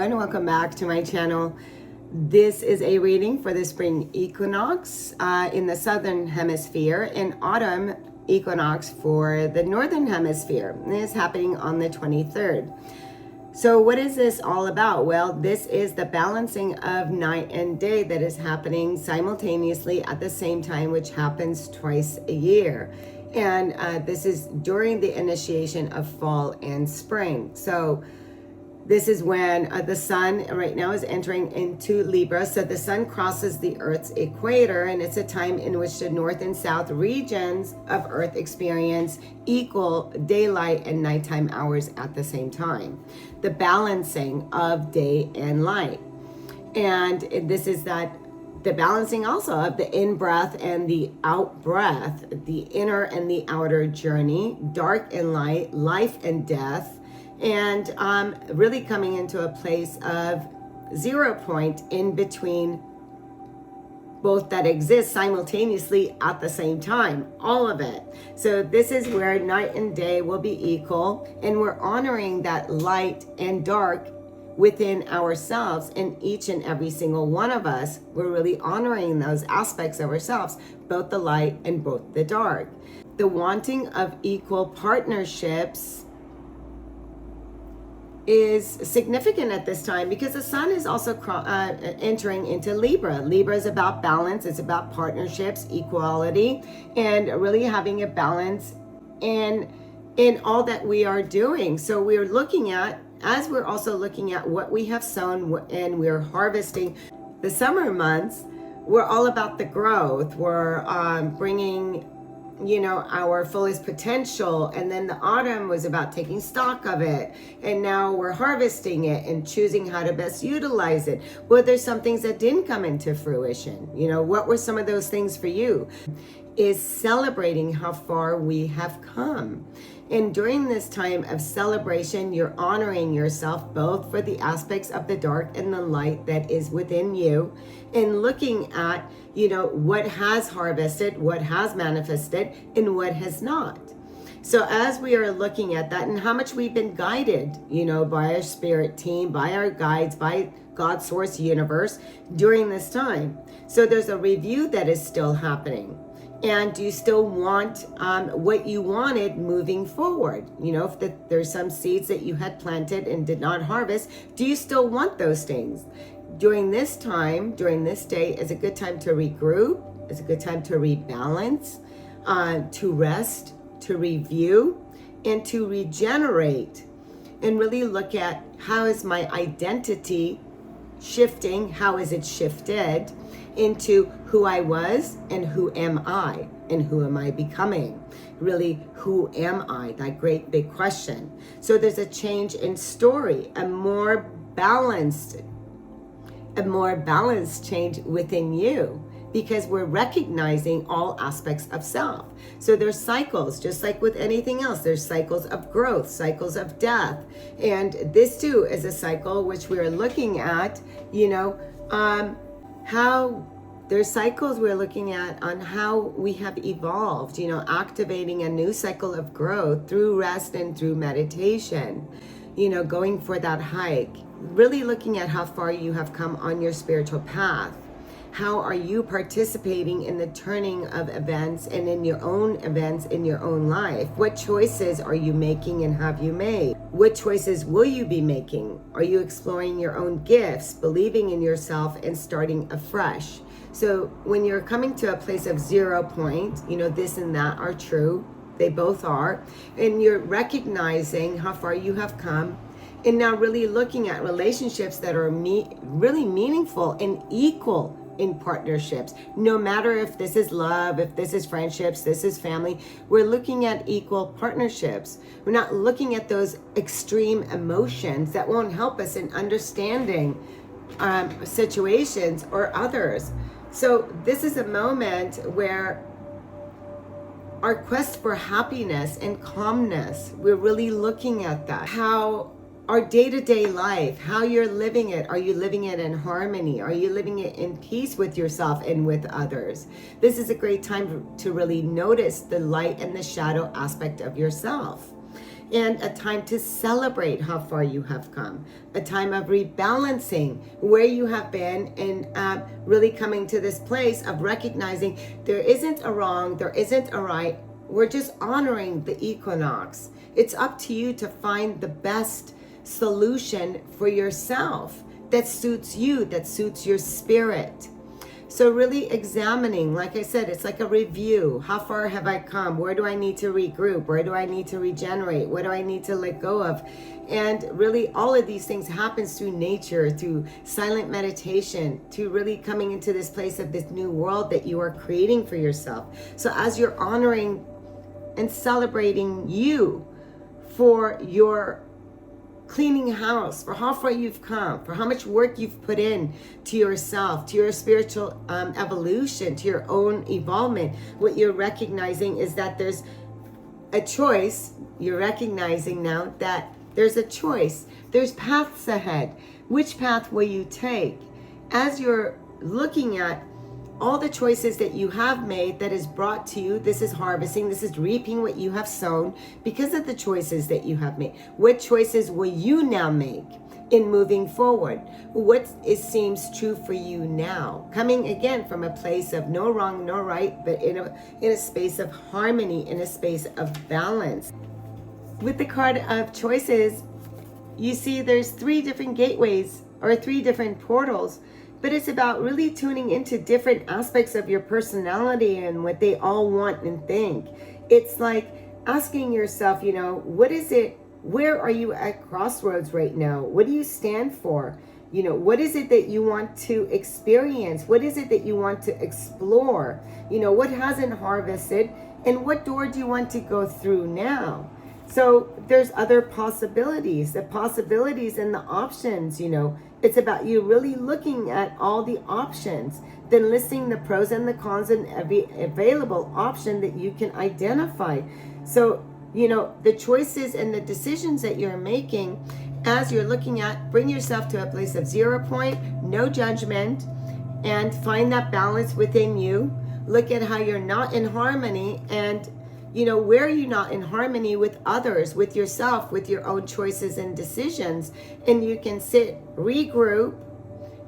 And welcome back to my channel. This is a reading for the spring equinox in the southern hemisphere and autumn equinox for the northern hemisphere. This is happening on the 23rd. So what is this all about? Well, this is the balancing of night and day that is happening simultaneously at the same time, which happens twice a year. And this is during the initiation of fall and spring. So this is when the sun right now is entering into Libra. So the sun crosses the Earth's equator, and it's a time in which the north and south regions of Earth experience equal daylight and nighttime hours at the same time. The balancing of day and light. And this is the balancing also of the in-breath and the out-breath, the inner and the outer journey, dark and light, life and death, and really coming into a place of 0 point in between both that exist simultaneously at the same time, all of it. So this is where night and day will be equal, and we're honoring that light and dark within ourselves, and each and every single one of us, we're really honoring those aspects of ourselves, both the light and both the dark. The wanting of equal partnerships is significant at this time because the sun is also entering into Libra. Libra is about balance, it's about partnerships, equality, and really having a balance in all that we are doing. So we're looking at, as we're also looking at what we have sown and we're harvesting. The summer months, we're all about the growth. We're bringing our fullest potential, and then the autumn was about taking stock of it, and now we're harvesting it and choosing how to best utilize it. Well, there's some things that didn't come into fruition. What were some of those things for you? Is celebrating how far we have come. And during this time of celebration, you're honoring yourself both for the aspects of the dark and the light that is within you, and looking at, what has harvested, what has manifested, and what has not. So as we are looking at that and how much we've been guided, by our spirit team, by our guides, by God, source, universe during this time. So there's a review that is still happening. And do you still want what you wanted moving forward? If there's some seeds that you had planted and did not harvest, do you still want those things? During this time, during this day, is a good time to regroup. It's a good time to rebalance, to rest, to review, and to regenerate. And really look at, how is my identity shifting? How is it shifted into who I was and who am I and who am I becoming? Really, who am I? That great big question. So there's a change in story, a more balanced change within you, because we're recognizing all aspects of self. So there's cycles, just like with anything else. There's cycles of growth, cycles of death. And this too is a cycle which we are looking at, how there's cycles we're looking at on how we have evolved, activating a new cycle of growth through rest and through meditation, going for that hike, really looking at how far you have come on your spiritual path. How are you participating in the turning of events and in your own events in your own life? What choices are you making and have you made? What choices will you be making? Are you exploring your own gifts, believing in yourself, and starting afresh? So when you're coming to a place of 0 point, this and that are true. They both are. And you're recognizing how far you have come. And now really looking at relationships that are really meaningful and equal in partnerships. No matter if this is love, if this is friendships, this is family, we're looking at equal partnerships. We're not looking at those extreme emotions that won't help us in understanding situations or others. So this is a moment where our quest for happiness and calmness, we're really looking at that. How our day-to-day life, how you're living it. Are you living it in harmony? Are you living it in peace with yourself and with others? This is a great time to really notice the light and the shadow aspect of yourself. and a time to celebrate how far you have come, a time of rebalancing where you have been, and really coming to this place of recognizing there isn't a wrong, there isn't a right. We're just honoring the equinox. It's up to you to find the best solution for yourself that suits you, that suits your spirit. So really examining, like I said, it's like a review. How far have I come? Where do I need to regroup? Where do I need to regenerate? What do I need to let go of? And really all of these things happens through nature, through silent meditation, to really coming into this place of this new world that you are creating for yourself. So as you're honoring and celebrating you for your cleaning house, for how far you've come, for how much work you've put in to yourself, to your spiritual evolution, to your own evolvement, what you're recognizing is that there's a choice. You're recognizing now that there's a choice. There's paths ahead. Which path will you take? As you're looking at all the choices that you have made that is brought to you, this is harvesting, this is reaping what you have sown because of the choices that you have made. What choices will you now make in moving forward? What seems true for you now? Coming again from a place of no wrong, no right, but in a space of harmony, in a space of balance. With the card of choices, you see there's 3 different gateways or 3 different portals. But it's about really tuning into different aspects of your personality and what they all want and think. It's like asking yourself, what is it? Where are you at crossroads right now? What do you stand for? What is it that you want to experience? What is it that you want to explore? What hasn't harvested? And what door do you want to go through now? So there's other possibilities, the possibilities and the options, It's about you really looking at all the options, then listing the pros and the cons and every available option that you can identify. So, the choices and the decisions that you're making as you're looking at, bring yourself to a place of 0 point, no judgment, and find that balance within you. Look at how you're not in harmony, and where are you not in harmony with others, with yourself, with your own choices and decisions. And you can sit, regroup,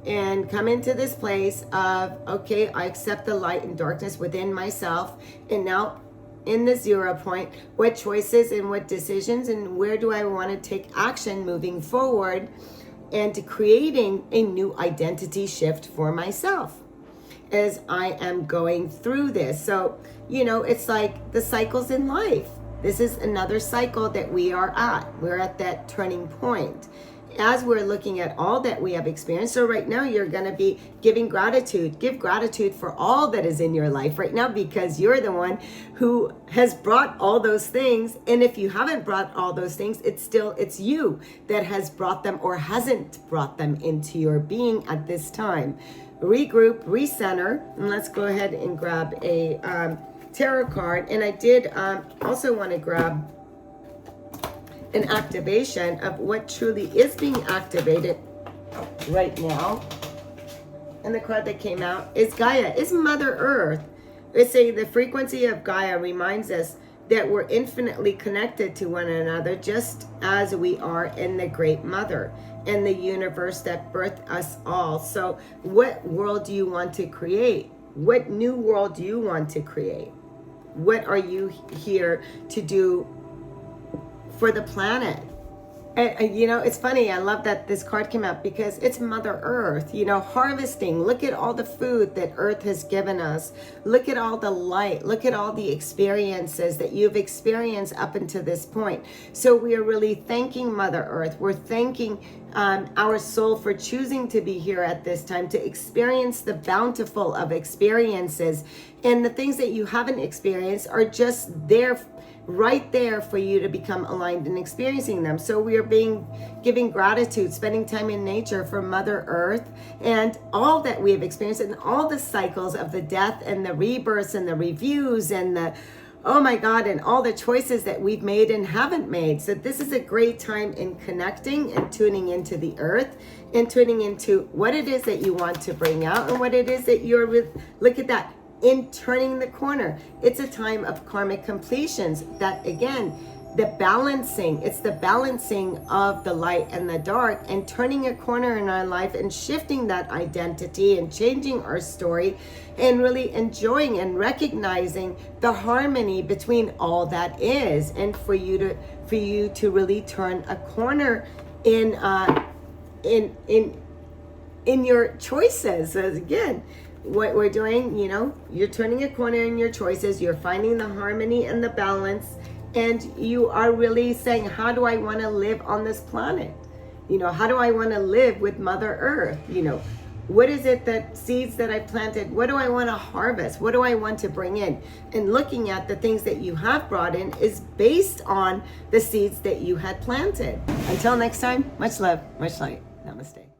and come into this place of, okay, I accept the light and darkness within myself. And now in the 0 point, what choices and what decisions and where do I want to take action moving forward, and to creating a new identity shift for myself as I am going through this. So, it's like the cycles in life. This is another cycle that we are at. We're at that turning point. As we're looking at all that we have experienced. So right now you're going to be giving gratitude. Give gratitude for all that is in your life right now, because you're the one who has brought all those things. And if you haven't brought all those things, it's you that has brought them or hasn't brought them into your being at this time. Regroup, recenter, and let's go ahead and grab a tarot card. And I did also want to grab an activation of what truly is being activated right now. And the card that came out is Gaia, is Mother Earth. It's saying the frequency of Gaia reminds us that we're infinitely connected to one another, just as we are in the Great Mother and the universe that birthed us all. So what world do you want to create? What new world do you want to create? What are you here to do for the planet? And it's funny, I love that this card came out because it's Mother Earth, harvesting. Look at all the food that Earth has given us. Look at all the light. Look at all the experiences that you've experienced up until this point. So we are really thanking Mother Earth. We're thanking our soul for choosing to be here at this time, to experience the bountiful of experiences. And the things that you haven't experienced are just there, right there for you to become aligned in experiencing them. So we are giving gratitude, spending time in nature for Mother Earth and all that we have experienced, and all the cycles of the death and the rebirths and the reviews and the, oh my God, and all the choices that we've made and haven't made. So this is a great time in connecting and tuning into the earth and tuning into what it is that you want to bring out and what it is that you're with. Look at that. In turning the corner, it's a time of karmic completions that, again, the balancing. It's the balancing of the light and the dark, and turning a corner in our life and shifting that identity and changing our story, and really enjoying and recognizing the harmony between all that is, and for you to really turn a corner in your choices. As again, what we're doing, you're turning a corner in your choices, you're finding the harmony and the balance, and you are really saying, how do I want to live on this planet? How do I want to live with Mother Earth? What is it, that seeds that I planted, what do I want to harvest? What do I want to bring in? And looking at the things that you have brought in is based on the seeds that you had planted. Until next time, much love, much light. Namaste.